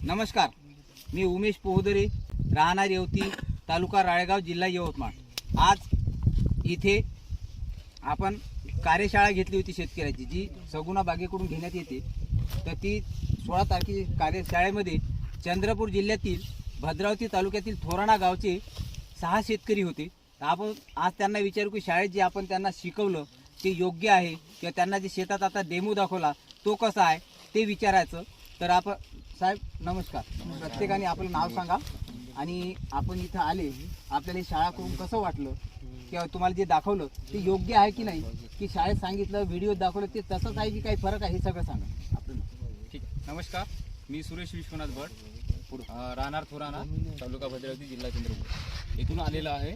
नमस्कार, मी उमेश पोहदरे, राहणार येवती, तालुका राळेगाव, जिल्हा यवतमाळ। आज इथे आपण कार्यशाळा घेतली होती शेतकऱ्याची, जी सगुणा बागेकडून घेण्यात येते। तर ती 16 तारखेच्या कार्यशाळेमध्ये चंद्रपूर जिल्ह्यातील भद्रावती तालुक्यातील थोराणा गावचे 6 शेतकरी होते। तर आपण आज त्यांना विचारू की शाळेत जे आपण त्यांना शिकवलं ते योग्य आहे किंवा त्यांना जे शेतात आता डेमो दाखवला तो कसा आहे ते विचारायचं। तर आपण साहेब नमस्कार, प्रत्येकाने आपलं नाव सांगा आणि आपण इथं आले, आपल्याला शाळा करून कसं वाटलं किंवा तुम्हाला जे दाखवलं ते योग्य आहे की नाही, की शाळेत सांगितलं व्हिडिओ दाखवलं ते तसंच आहे की काही फरक आहे, हे सगळं सांगा आपलं। ठीक आहे, नमस्कार, मी सुरेश विश्वनाथ भट, राहणार थोराणा, तालुका भद्रावती, जिल्हा चंद्रपूर येथून आलेला आहे।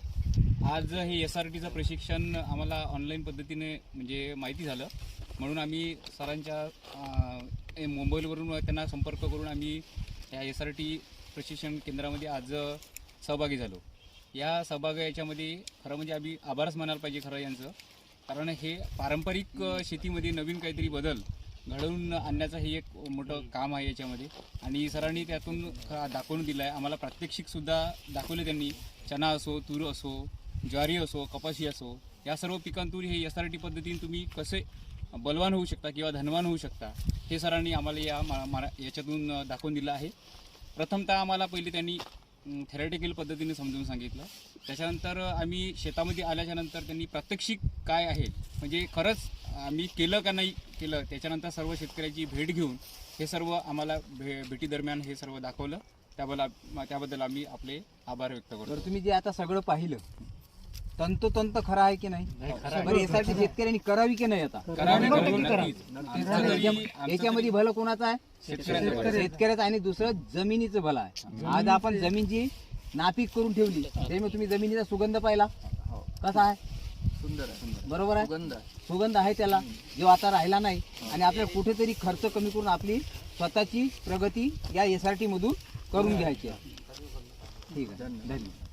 आज हे SRTचं प्रशिक्षण आम्हाला ऑनलाईन पद्धतीने म्हणजे माहिती झालं, म्हणून आम्ही सरांच्या मोबाईलवरून त्यांना संपर्क करून आम्ही या SRT प्रशिक्षण केंद्रामध्ये आज सहभागी झालो। या सहभागी याच्यामध्ये खरं म्हणजे आम्ही आभारच मानायला पाहिजे खरं यांचं, कारण हे पारंपरिक शेतीमध्ये नवीन काहीतरी बदल घडवून आणण्याचं हे एक मोठं काम आहे याच्यामध्ये। आणि सरांनी त्यातून दाखवून दिलं आहे आम्हाला, प्रात्यक्षिकसुद्धा दाखवले त्यांनी। चणा असो, तूर असो, ज्वारी असो, कपाशी असो, या सर्व पिकांतून हे SRT पद्धतीने तुम्ही कसे बलवान होऊ शकता किंवा धनवान होऊ शकता हे सरांनी आम्हाला याच्यातून दाखवून दिलं आहे। प्रथमतः आम्हाला पहिले त्यांनी थेरॅटिकल पद्धतीने समजून सांगितलं, त्याच्यानंतर आम्ही शेतामध्ये आल्याच्यानंतर त्यांनी प्रात्यक्षिक काय आहे म्हणजे खरंच आम्ही केलं का नाही केलं, त्याच्यानंतर सर्व शेतकऱ्याची भेट घेऊन हे सर्व आम्हाला भेटीदरम्यान हे सर्व दाखवलं। त्याबद्दल आम्ही आपले आभार व्यक्त करतो। तर तुम्ही जे आता सगळं पाहिलं तंतोतंत खरं आहे की नाही, बरं यासाठी शेतकऱ्यांनी करावी की नाही? आता याच्यामध्ये भलं कोणाचं आहे? शेतकऱ्याचं आणि दुसरं जमिनीचं भलं आहे। आज आपण जमीन जी नापीक करून ठेवली त्यामुळे तुम्ही जमिनीचा सुगंध पाहिला कसा आहे? सुंदर आहे, बरोबर आहे, सुगंध आहे त्याला, जो आता राहिला नाही। आणि आपल्याला कुठेतरी खर्च कमी करून आपली स्वतःची प्रगती या SRT मधून करून घ्यायची आहे। ठीक आहे, धन्यवाद।